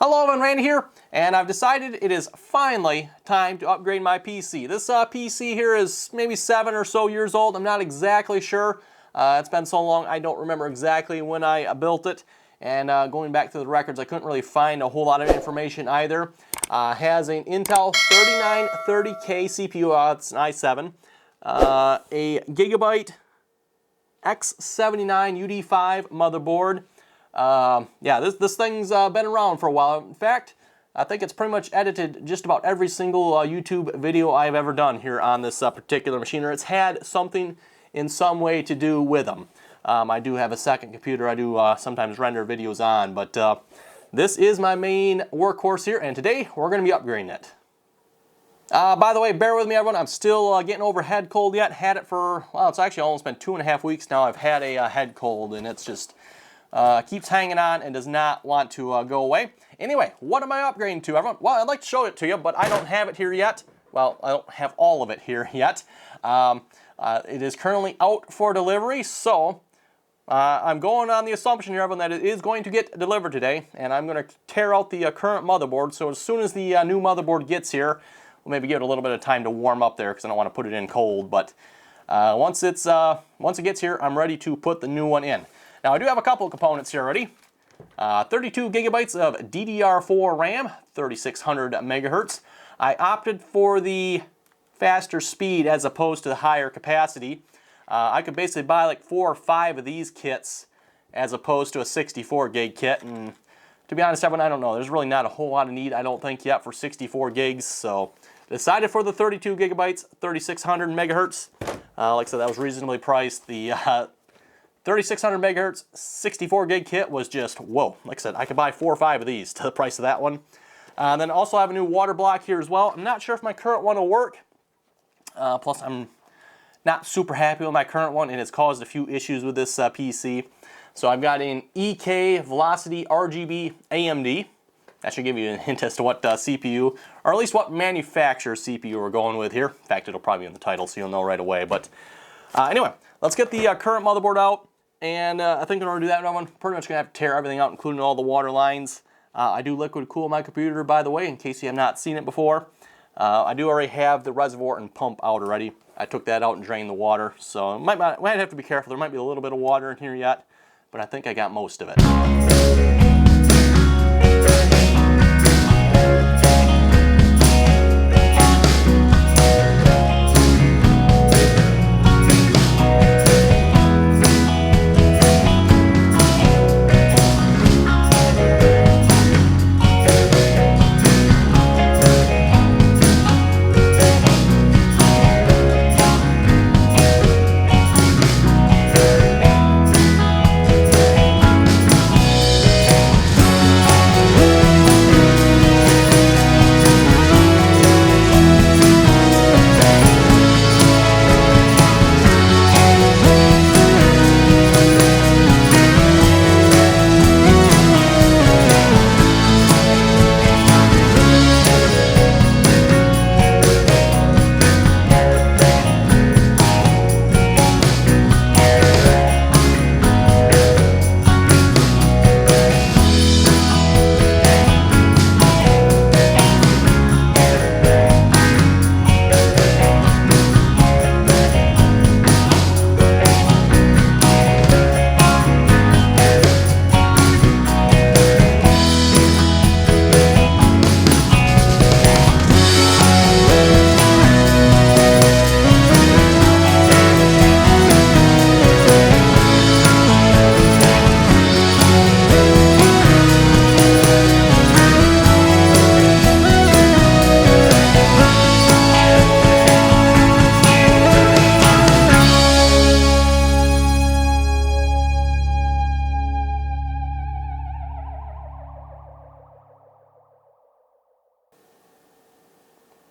Hello everyone, Randy here, and I've decided it is finally time to upgrade my PC. This PC here is maybe 7 or so years old. I'm not exactly sure. It's been so long I don't remember exactly when I built it. And going back to the records, I couldn't really find a whole lot of information either. Has an Intel 3930K CPU, it's an i7, a Gigabyte X570 UD5 motherboard. Yeah, this thing's been around for a while. In fact, I think it's pretty much edited just about every single YouTube video I've ever done here on this particular machine, or it's had something in some way to do with them. I do have a second computer I do sometimes render videos on, but this is my main workhorse here, and today we're going to be upgrading it. By the way, bear with me everyone, I'm still getting over head cold yet. Had it for, well, it's actually almost been 2.5 weeks now I've had a head cold, and it's just keeps hanging on and does not want to go away. Anyway, what am I upgrading to, everyone? Well, I'd like to show it to you, but I don't have it here yet. Well, I don't have all of it here yet. It is currently out for delivery, so I'm going on the assumption here, everyone, that it is going to get delivered today, and I'm going to tear out the current motherboard. So as soon as the new motherboard gets here, we'll maybe give it a little bit of time to warm up there because I don't want to put it in cold. But once it gets here, I'm ready to put the new one in. Now I do have a couple of components here already. 32 gigabytes of DDR4 RAM, 3600 megahertz. I opted for the faster speed as opposed to the higher capacity. I could basically buy like 4 or 5 of these kits as opposed to a 64 gig kit, and to be honest, everyone, I don't know. There's really not a whole lot of need, I don't think, yet for 64 gigs, so decided for the 32 gigabytes, 3600 megahertz. Like I said, that was reasonably priced. The 3600 megahertz 64 gig kit was just, whoa. Like I said, I could buy 4 or 5 of these to the price of that one. Then also I have a new water block here as well. I'm not sure if my current one will work. Plus I'm not super happy with my current one, and it's caused a few issues with this PC. So I've got an EK Velocity RGB AMD. That should give you a hint as to what CPU, or at least what manufacturer CPU we're going with here. In fact, it'll probably be in the title, so you'll know right away. But anyway, let's get the current motherboard out. And I think in order to do that, I'm pretty much going to have to tear everything out, including all the water lines. I do liquid cool my computer, by the way, in case you have not seen it before. I do already have the reservoir and pump out already. I took that out and drained the water, so might have to be careful. There might be a little bit of water in here yet, but I think I got most of it.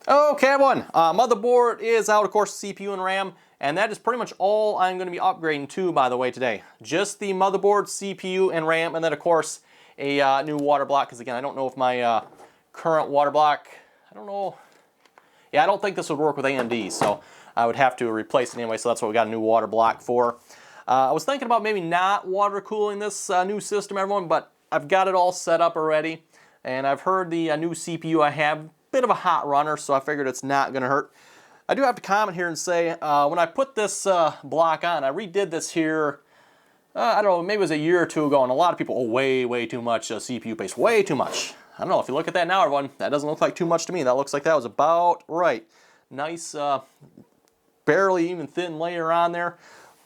Okay everyone, motherboard is out, of course, CPU and RAM, and that is pretty much all I'm going to be upgrading to, by the way, today. Just the motherboard, CPU, and RAM, and then, of course, a new water block, because again, I don't know if my current water block, I don't know, yeah, I don't think this would work with AMD, so I would have to replace it anyway, so that's what we got a new water block for. I was thinking about maybe not water cooling this new system, everyone, but I've got it all set up already. and I've heard the new CPU I have, bit of a hot runner, so I figured it's not going to hurt. I do have to comment here and say, when I put this block on, I redid this here, I don't know, maybe it was a year or two ago, and a lot of people, oh, way too much CPU paste, way too much. I don't know, if you look at that now, everyone, that doesn't look like too much to me. That looks like that was about right. Nice, barely even thin layer on there.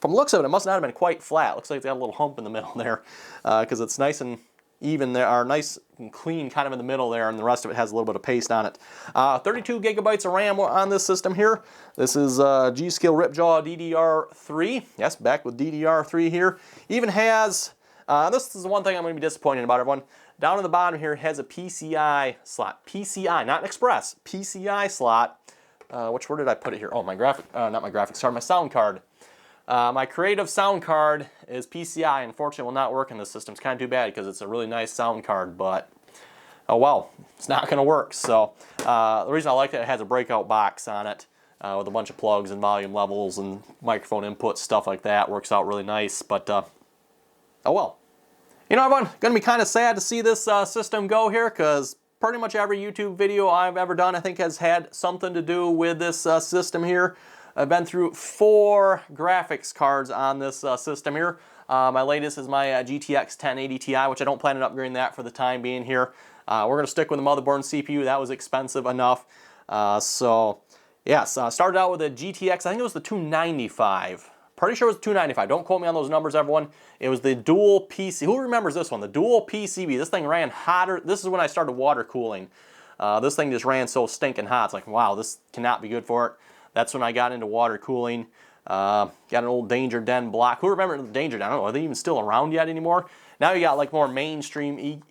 From the looks of it, it must not have been quite flat. Looks like it's got a little hump in the middle there, because it's nice and even there, or nice and clean kind of in the middle there, and the rest of it has a little bit of paste on it. 32 gigabytes of RAM on this system here. This is G.Skill Ripjaw DDR3. Yes, back with DDR3 here. Even has, this is the one thing I'm going to be disappointed about, everyone. Down at the bottom here, it has a PCI slot. PCI, not an Express. PCI slot. Where did I put it here? Oh, my not my graphics card, my sound card. My creative sound card is PCI. Unfortunately, will not work in this system. It's kind of too bad because it's a really nice sound card, but oh well, it's not going to work. So the reason I like it has a breakout box on it with a bunch of plugs and volume levels and microphone inputs, stuff like that. Works out really nice, but oh well. You know, everyone, going to be kind of sad to see this system go here, because pretty much every YouTube video I've ever done, I think, has had something to do with this system here. I've been through 4 graphics cards on this system here. My latest is my GTX 1080 Ti, which I don't plan on upgrading that for the time being here. We're going to stick with the motherboard and CPU. That was expensive enough. So, yes, started out with a GTX, I think it was the 295. Pretty sure it was 295. Don't quote me on those numbers, everyone. It was the dual PC. Who remembers this one? The dual PCB. This thing ran hotter. This is when I started water cooling. This thing just ran so stinking hot. It's like, wow, this cannot be good for it. That's when I got into water cooling. Got an old Danger Den block. Who remembers the Danger Den? I don't know. Are they even still around yet anymore? Now you got like more mainstream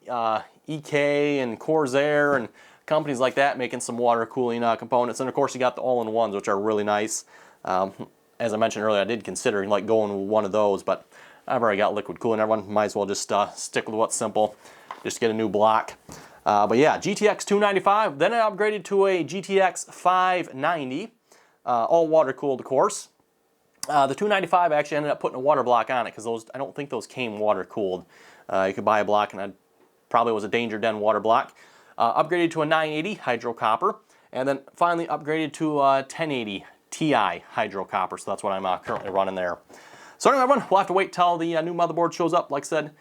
EK and Corsair and companies like that making some water cooling components. And of course you got the all-in-ones, which are really nice. As I mentioned earlier, I did consider like going with one of those, but I've already got liquid cooling. Everyone might as well just stick with what's simple. Just get a new block. But yeah, GTX 295. Then I upgraded to a GTX 590. All water cooled, of course. The 295 actually ended up putting a water block on it, because those, I don't think those came water cooled. You could buy a block, and I probably was a Danger Den water block. Upgraded to a 980 hydro copper, and then finally upgraded to a 1080 Ti hydro copper. So that's what I'm currently running there. So anyway, everyone, we'll have to wait till the new motherboard shows up. Like I said,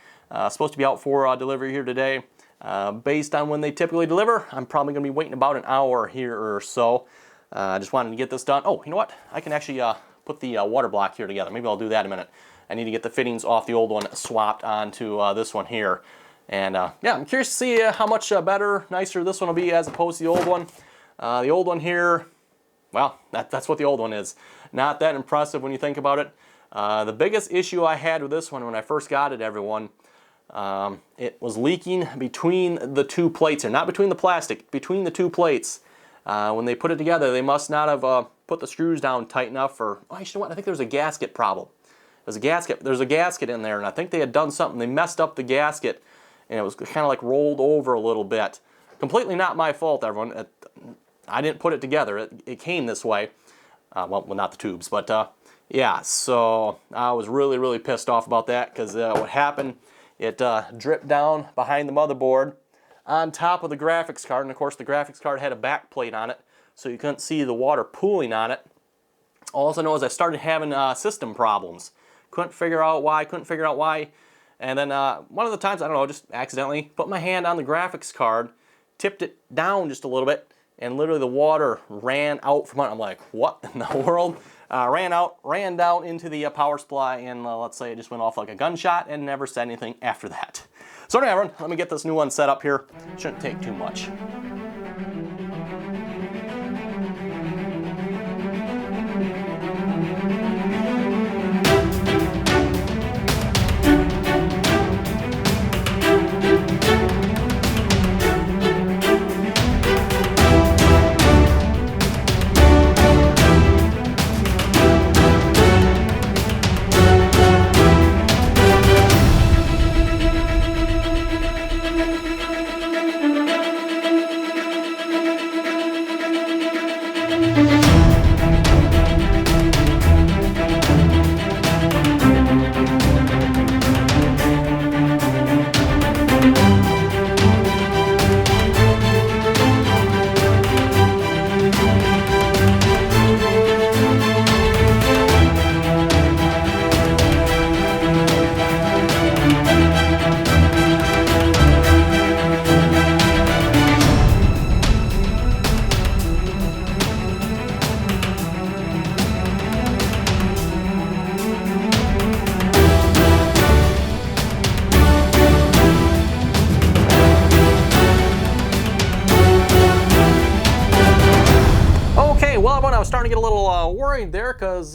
supposed to be out for delivery here today. Based on when they typically deliver, I'm probably going to be waiting about an hour here or so. I just wanted to get this done. Oh, you know what? I can actually put the water block here together. Maybe I'll do that in a minute. I need to get the fittings off the old one swapped onto this one here. And yeah, I'm curious to see how much better, nicer this one will be as opposed to the old one. The old one here, well, that's what the old one is. Not that impressive when you think about it. The biggest issue I had with this one when I first got it, everyone, it was leaking between the 2 plates here. Not between the plastic, between the 2 plates. When they put it together, they must not have put the screws down tight enough, or, oh, you know what, I think there was a gasket problem. There's a gasket in there, and I think they had done something. They messed up the gasket, and it was kind of like rolled over a little bit. Completely not my fault, everyone. I didn't put it together. It came this way. Well, not the tubes, but yeah, so I was really pissed off about that, because what happened, it dripped down behind the motherboard on top of the graphics card, and of course the graphics card had a back plate on it, so you couldn't see the water pooling on it. All I know is I started having system problems. Couldn't figure out why, and then one of the times, I don't know, just accidentally put my hand on the graphics card, tipped it down just a little bit, and literally the water ran out from under. I'm like, what in the world? Ran down into the power supply, and let's say it just went off like a gunshot and never said anything after that. So anyway, everyone, let me get this new one set up here. Shouldn't take too much. was starting to get a little worried there because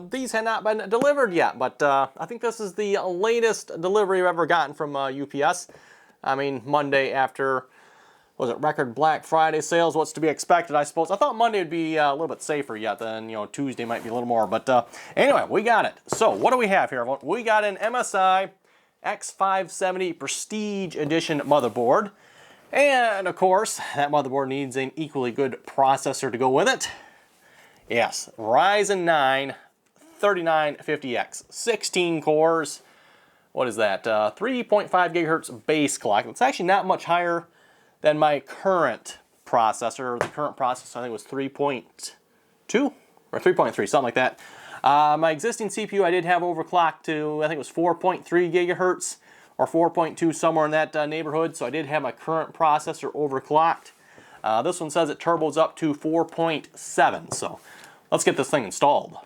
these had not been delivered yet, but I think this is the latest delivery I've ever gotten from UPS. I mean, Monday after, was it record Black Friday sales? What's to be expected, I suppose. I thought Monday would be a little bit safer yet than, you know, Tuesday might be a little more, but anyway, we got it. So what do we have here? We got an MSI X570 Prestige Edition motherboard. And of course, that motherboard needs an equally good processor to go with it. Yes, Ryzen 9 3950X, 16 cores. What is that? 3.5 gigahertz base clock. It's actually not much higher than my current processor. The current processor, I think, was 3.2 or 3.3, something like that. My existing CPU, I did have overclocked to, I think it was 4.3 gigahertz. Or 4.2, somewhere in that neighborhood, so I did have my current processor overclocked. This one says it turbos up to 4.7, so let's get this thing installed.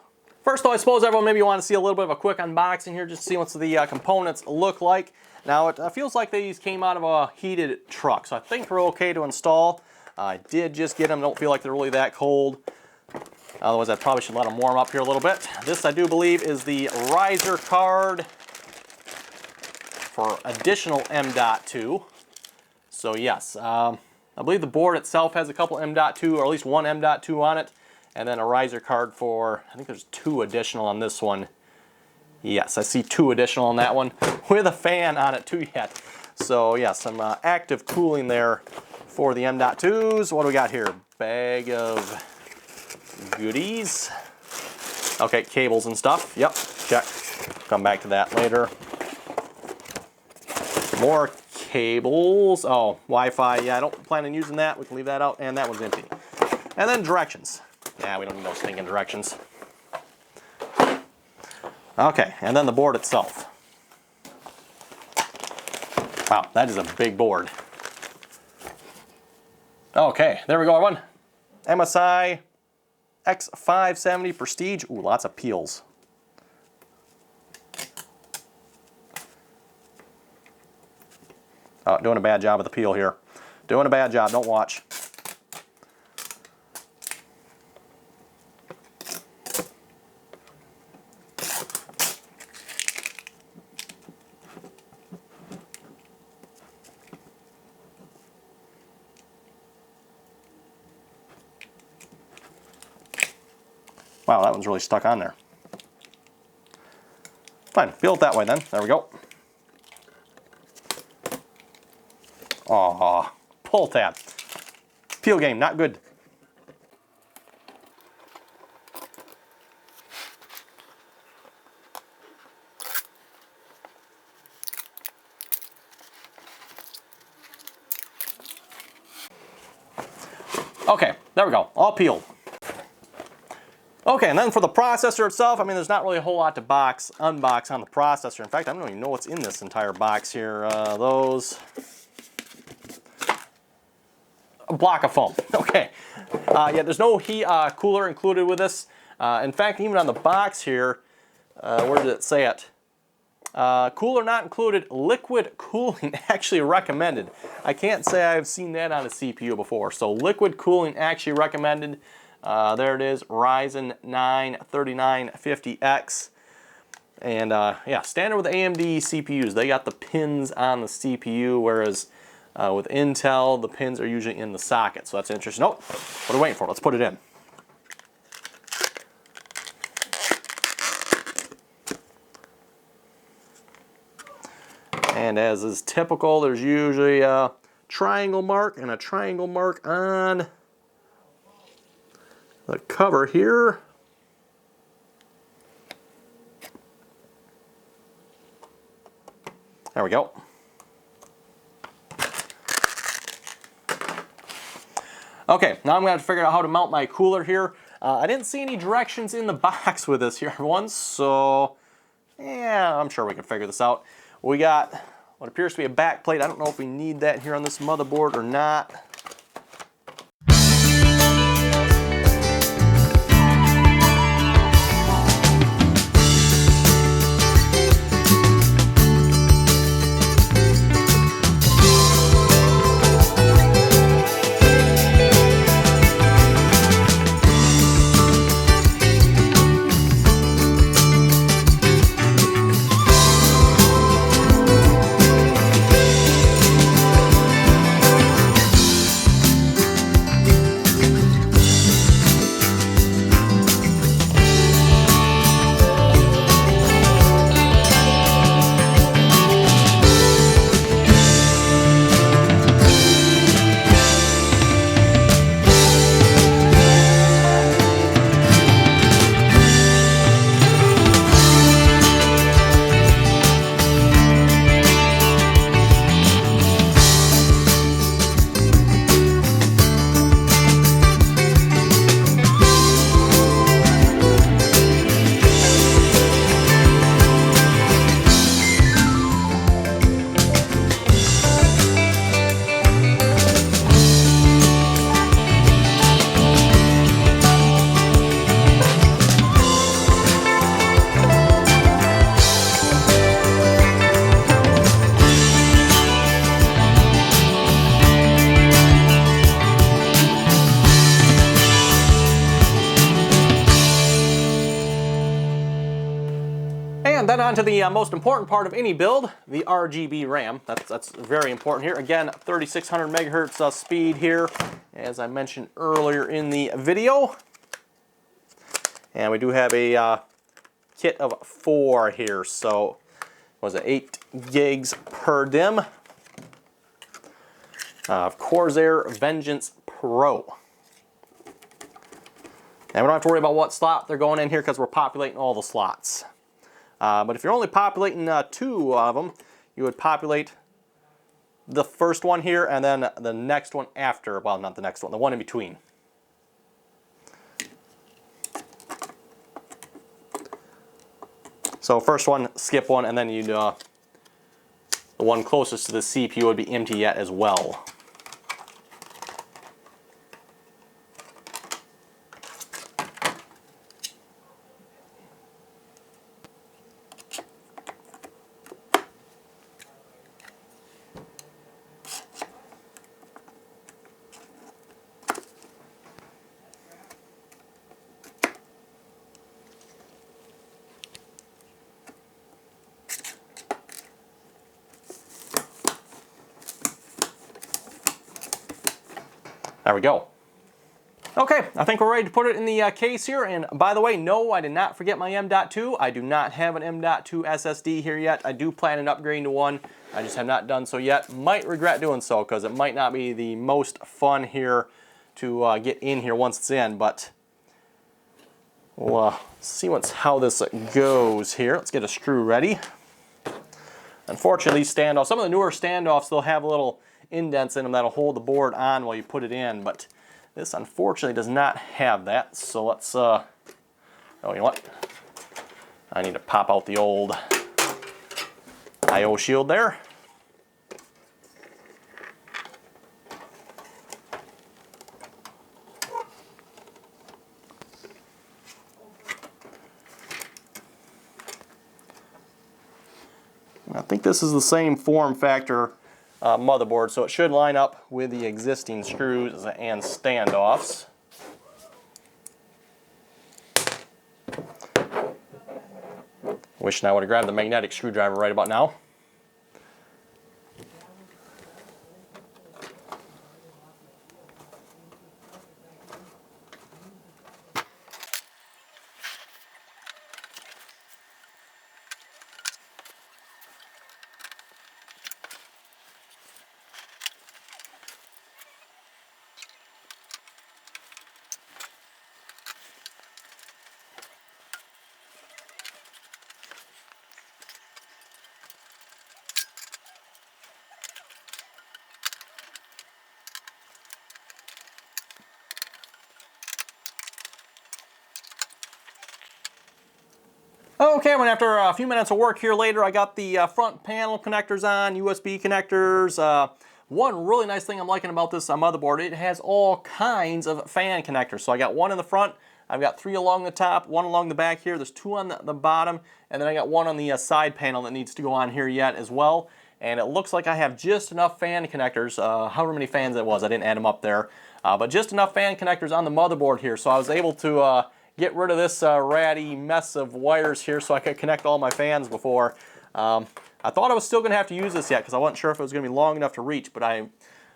First though, I suppose everyone maybe want to see a little bit of a quick unboxing here, just to see what the components look like. Now it feels like these came out of a heated truck, so I think they're okay to install. I did just get them, don't feel like they're really that cold. Otherwise I probably should let them warm up here a little bit. This I do believe is the riser card for additional M.2. So yes, I believe the board itself has a couple M.2, or at least one M.2 on it, and then a riser card for, I think there's 2 additional on this one. Yes, I see 2 additional on that one, with a fan on it too yet. So yes, some active cooling there for the M.2s. What do we got here? Bag of goodies. Okay, cables and stuff. Yep, check. Come back to that later. More cables. Oh, Wi-Fi. Yeah, I don't plan on using that. We can leave that out. And that one's empty. And then directions. Yeah, we don't need no stinking directions. Okay, and then the board itself. Wow, that is a big board. Okay, there we go, everyone. MSI X570 Prestige. Ooh, lots of peels. Oh, doing a bad job of the peel here. Doing a bad job, don't watch. Wow, that one's really stuck on there. Fine, peel it that way then. There we go. Aw, pull tab. Peel game, not good. Okay, there we go, all peeled. Okay, and then for the processor itself, I mean, there's not really a whole lot to unbox on the processor. In fact, I don't even know what's in this entire box here. A block of foam. Okay. Yeah, there's no heat cooler included with this. In fact, even on the box here, where did it say it? Cooler not included, liquid cooling actually recommended. I can't say I've seen that on a CPU before. So liquid cooling actually recommended. There it is, Ryzen 9 3950X. And yeah, standard with AMD CPUs. They got the pins on the CPU, whereas with Intel, the pins are usually in the socket. So that's interesting. Oh, what are we waiting for? Let's put it in. And as is typical, there's usually a triangle mark and a triangle mark on the cover here. There we go. Okay, now I'm going to have to figure out how to mount my cooler here. I didn't see any directions in the box with this here, everyone, so yeah, I'm sure we can figure this out. We got what appears to be a back plate. I don't know if we need that here on this motherboard or not. on to the most important part of any build, the RGB RAM. That's very important here. Again, 3600 megahertz speed here, as I mentioned earlier in the video. And we do have a kit of 4 here, so was it 8 gigs per DIMM of Corsair Vengeance Pro. And we don't have to worry about what slot they're going in here because we're populating all the slots. But if you're only populating 2 of them, you would populate the first one here and then the next one after. Well, not the next one, the one in between. So first one, skip one, and then you'd the one closest to the CPU would be empty yet as well. There we go. Okay, I think we're ready to put it in the case here. And by the way, no, I did not forget my M.2. I do not have an M.2 SSD here yet. I do plan on upgrading to one. I just have not done so yet. Might regret doing so because it might not be the most fun here to get in here once it's in. But we'll see how this goes here. Let's get a screw ready. Unfortunately, these standoffs, some of the newer standoffs, they'll have little indents in them that'll hold the board on while you put it in, but this unfortunately does not have that. So let's oh, you know what, I need to pop out the old IO shield there. I think this is the same form factor motherboard, so it should line up with the existing screws and standoffs. Wishing I would have grabbed the magnetic screwdriver right about now. Okay, well, after a few minutes of work here later, I got the front panel connectors on, USB connectors. One really nice thing I'm liking about this motherboard, it has all kinds of fan connectors. So I got one in the front, I've got 3 along the top, 1 along the back here, there's 2 on the bottom, and then I got 1 on the side panel that needs to go on here yet as well. And it looks like I have just enough fan connectors, however many fans it was, I didn't add them up there, but just enough fan connectors on the motherboard here. So I was able to get rid of this ratty mess of wires here so I could connect all my fans before. I thought I was still going to have to use this yet because I wasn't sure if it was going to be long enough to reach, but I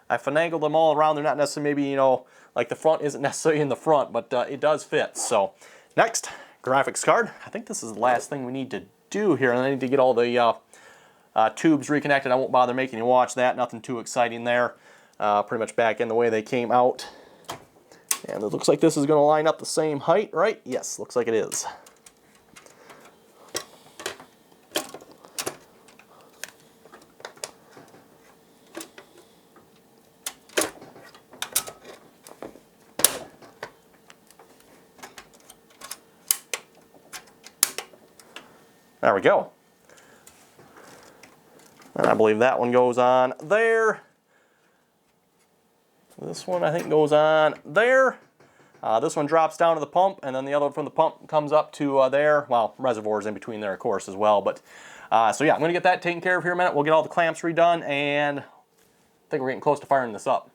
finagled them all around. They're not necessarily, maybe, you know, like the front isn't necessarily in the front, but it does fit. So next, graphics card. I think this is the last thing we need to do here, and I need to get all the tubes reconnected. I won't bother making you watch that. Nothing too exciting there. Pretty much back in the way they came out. And it looks like this is going to line up the same height, right? Yes, looks like it is. There we go. And I believe that one goes on there. This one I think goes on there. This one drops down to the pump, and then the other one from the pump comes up to there. Well, reservoirs in between there, of course, as well. But so yeah, I'm going to get that taken care of here in a minute. We'll get all the clamps redone, and I think we're getting close to firing this up.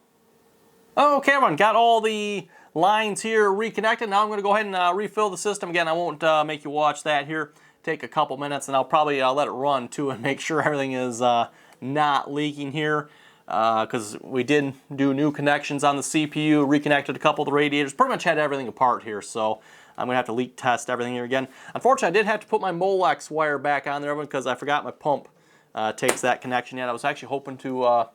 Okay, everyone, got all the lines here reconnected. Now I'm going to go ahead and refill the system again. I won't make you watch that here. take a couple minutes, and I'll probably let it run too and make sure everything is not leaking here, because we did do new connections on the CPU, reconnected a couple of the radiators, pretty much had everything apart here, so I'm going to have to leak test everything here again. Unfortunately, I did have to put my Molex wire back on there because I forgot my pump takes that connection yet. I was actually hoping to,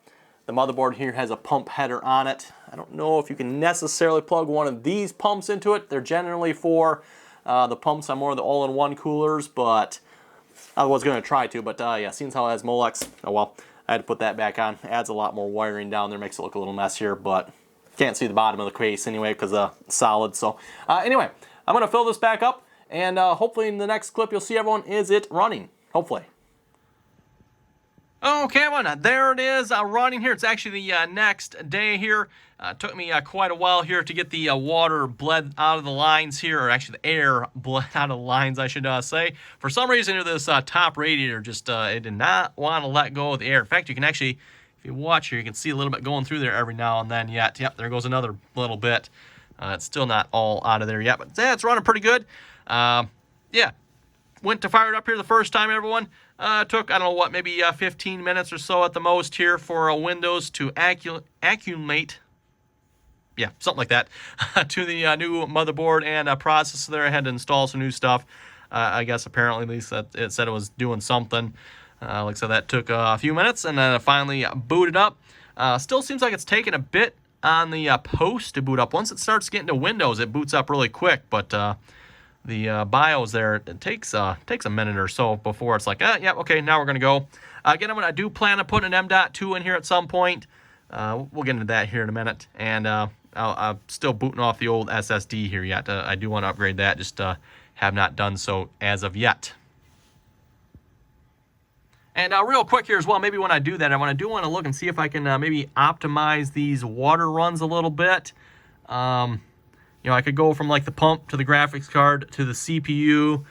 the motherboard here has a pump header on it. I don't know if you can necessarily plug one of these pumps into it. They're generally for the pumps on more of the all-in-one coolers, but I was going to try to, but yeah, seeing how it has Molex, oh well, I had to put that back on. Adds a lot more wiring down there, makes it look a little messier, but can't see the bottom of the case anyway because it's solid. So anyway, I'm going to fill this back up, and hopefully in the next clip you'll see everyone, is it running? Hopefully. Okay, everyone, there it is running here. It's actually the next day here. It took me quite a while here to get the water bled out of the lines here, or actually the air bled out of the lines, I should say. For some reason here, this top radiator just it did not want to let go of the air. In fact, you can actually, if you watch here, you can see a little bit going through there every now and then yet. Yep, there goes another little bit. It's still not all out of there yet, but yeah, it's running pretty good. Yeah, went to fire it up here the first time, everyone. Took, I don't know what, maybe 15 minutes or so at the most here for Windows to accumulate, yeah, something like that, to the new motherboard and processor there. I had to install some new stuff. I guess apparently at least that it said it was doing something. Like I said, that took a few minutes, and then it finally booted up. Still seems like it's taking a bit on the post to boot up. Once it starts getting to Windows, it boots up really quick, but the BIOS there, it takes a minute or so before it's like, yeah, okay, now we're going to go. Again, I do plan on putting an M.2 in here at some point. We'll get into that here in a minute, and I'm still booting off the old SSD here yet. I do want to upgrade that, just have not done so as of yet. And real quick here as well, maybe when I do that, I do want to look and see if I can maybe optimize these water runs a little bit. You know, I could go from like the pump to the graphics card to the CPU,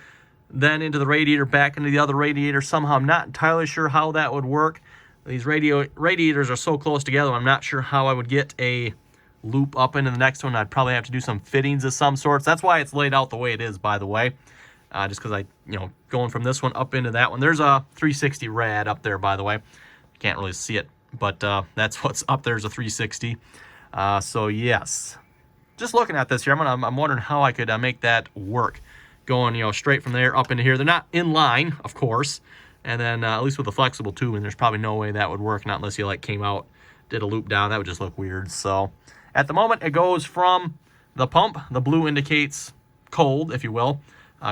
then into the radiator, back into the other radiator. Somehow I'm not entirely sure how that would work. These radiators are so close together, I'm not sure how I would get a loop up into the next one. I'd probably have to do some fittings of some sorts. That's why it's laid out the way it is, by the way. Just because going from this one up into that one. There's a 360 rad up there, by the way. You can't really see it, but that's what's up there is a 360. So yes, just looking at this here, I'm wondering how I could make that work. Going straight from there up into here. They're not in line, of course. And then at least with a flexible tubing, there's probably no way that would work, not unless you like came out, did a loop down. That would just look weird. So at the moment, it goes from the pump. The blue indicates cold, if you will.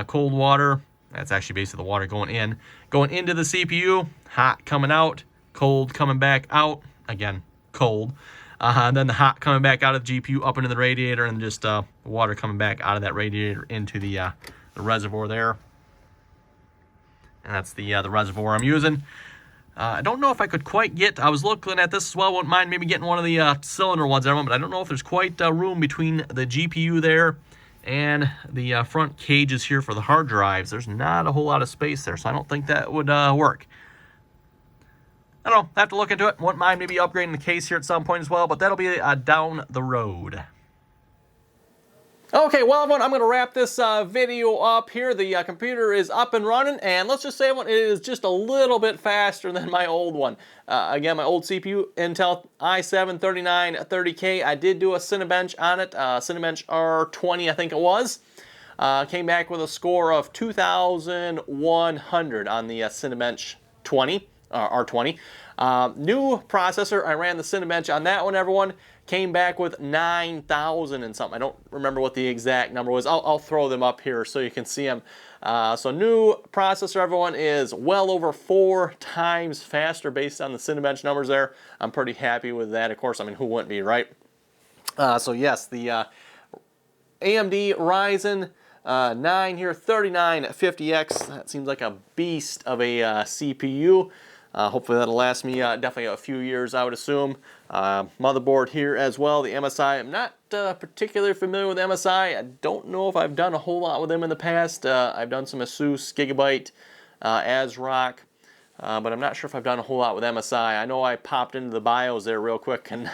Cold water, that's actually basically the water going into the CPU, hot coming out, cold coming back out, again, cold. Then the hot coming back out of the GPU up into the radiator, and just water coming back out of that radiator into the reservoir there. And that's the reservoir I'm using. I don't know if I could quite get, I was looking at this as well, wouldn't mind maybe getting one of the cylinder ones there, but I don't know if there's quite room between the GPU there and the front cages here for the hard drives. There's not a whole lot of space there, so I don't think that would work. I don't know, I have to look into it. Wouldn't mind maybe upgrading the case here at some point as well, but that'll be down the road. Okay, well, everyone, I'm going to wrap this video up here. The computer is up and running, and let's just say it is just a little bit faster than my old one. Again, my old CPU, Intel i7-3930K. I did do a Cinebench on it, Cinebench R20, I think it was. Came back with a score of 2,100 on the Cinebench R20. New processor, I ran the Cinebench on that one, everyone. Came back with 9,000 and something. I don't remember what the exact number was. I'll throw them up here so you can see them. So new processor, everyone, is well over 4 times faster based on the Cinebench numbers there. I'm pretty happy with that. Of course, I mean, who wouldn't be, right? So yes, the AMD Ryzen 9 here, 3950X. That seems like a beast of a CPU. Hopefully that'll last me definitely a few years, I would assume. Motherboard here as well, the MSI. I'm not particularly familiar with MSI. I don't know if I've done a whole lot with them in the past. I've done some Asus, Gigabyte, ASRock. but I'm not sure if I've done a whole lot with MSI. I know I popped into the BIOS there real quick and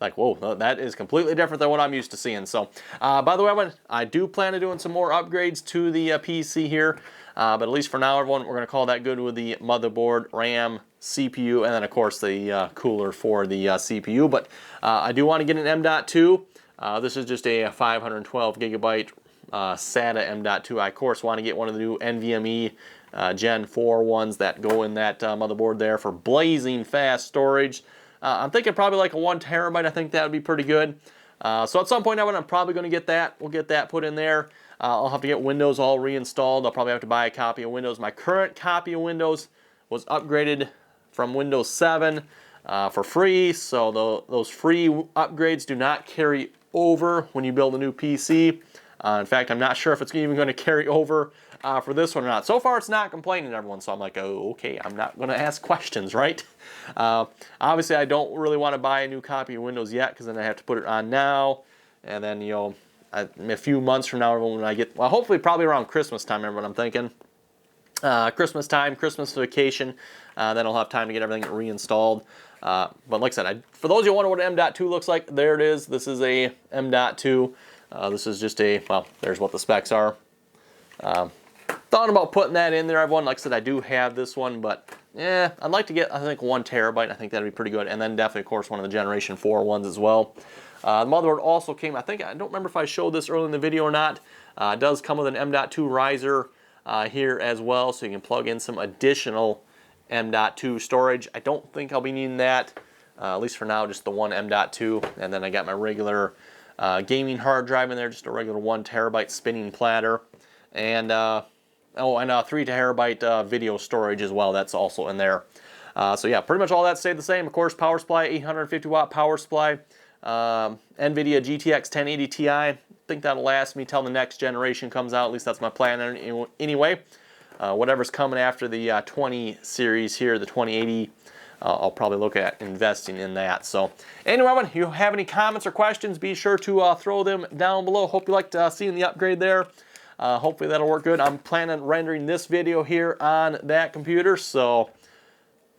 like, whoa, that is completely different than what I'm used to seeing. So, by the way, I do plan on doing some more upgrades to the PC here, but at least for now, everyone, we're going to call that good with the motherboard, RAM, CPU, and then, of course, the cooler for the CPU. But I do want to get an M.2. This is just a 512 gigabyte SATA M.2. I, of course, want to get one of the new NVMe Gen 4 ones that go in that motherboard there for blazing fast storage. I'm thinking probably like a 1 terabyte. I think that would be pretty good. So at some point I'm probably going to get that. We'll get that put in there. I'll have to get Windows all reinstalled. I'll probably have to buy a copy of Windows. My current copy of Windows was upgraded from Windows 7 for free. So those free upgrades do not carry over when you build a new PC. In fact, I'm not sure if it's even going to carry over for this one or not. So far, it's not complaining, everyone. So I'm like, oh, okay, I'm not going to ask questions, right? Obviously, I don't really want to buy a new copy of Windows yet because then I have to put it on now. And then, you know, a few months from now, when I get, well, hopefully probably around Christmas time, everyone, I'm thinking. Christmas time, Christmas vacation, then I'll have time to get everything reinstalled. But like I said, for those of you who wonder what an M.2 looks like, there it is. This is a M.2. This is just a, well, there's what the specs are. Thought about putting that in there, everyone. Like I said, I do have this one, but yeah, I'd like to get, I think, 1 terabyte. I think that'd be pretty good. And then definitely, of course, one of the Generation 4 ones as well. The motherboard also came, I don't remember if I showed this early in the video or not. It does come with an M.2 riser here as well, so you can plug in some additional M.2 storage. I don't think I'll be needing that, at least for now, just the one M.2. And then I got my regular gaming hard drive in there, just a regular 1 terabyte spinning platter. And, and 3 terabyte video storage as well. That's also in there. So yeah, pretty much all that stayed the same. Of course, power supply, 850 watt power supply. NVIDIA GTX 1080 Ti. I think that'll last me till the next generation comes out. At least that's my plan anyway. Whatever's coming after the 20 series here, the 2080, I'll probably look at investing in that. So anyway, if you have any comments or questions, be sure to throw them down below. Hope you liked seeing the upgrade there. Hopefully that'll work good. I'm planning on rendering this video here on that computer, so,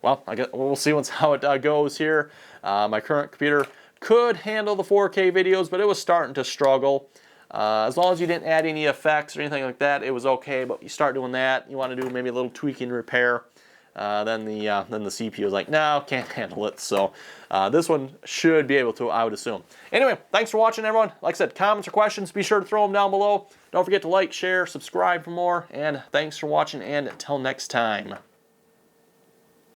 well, I guess we'll see how it goes here. My current computer could handle the 4K videos, but it was starting to struggle. As long as you didn't add any effects or anything like that, it was okay. But you start doing that, you want to do maybe a little tweaking repair, then the CPU is like, no, can't handle it. So this one should be able to, I would assume. Anyway, thanks for watching, everyone. Like I said, comments or questions, be sure to throw them down below. Don't forget to like, share, subscribe for more, and thanks for watching, and until next time.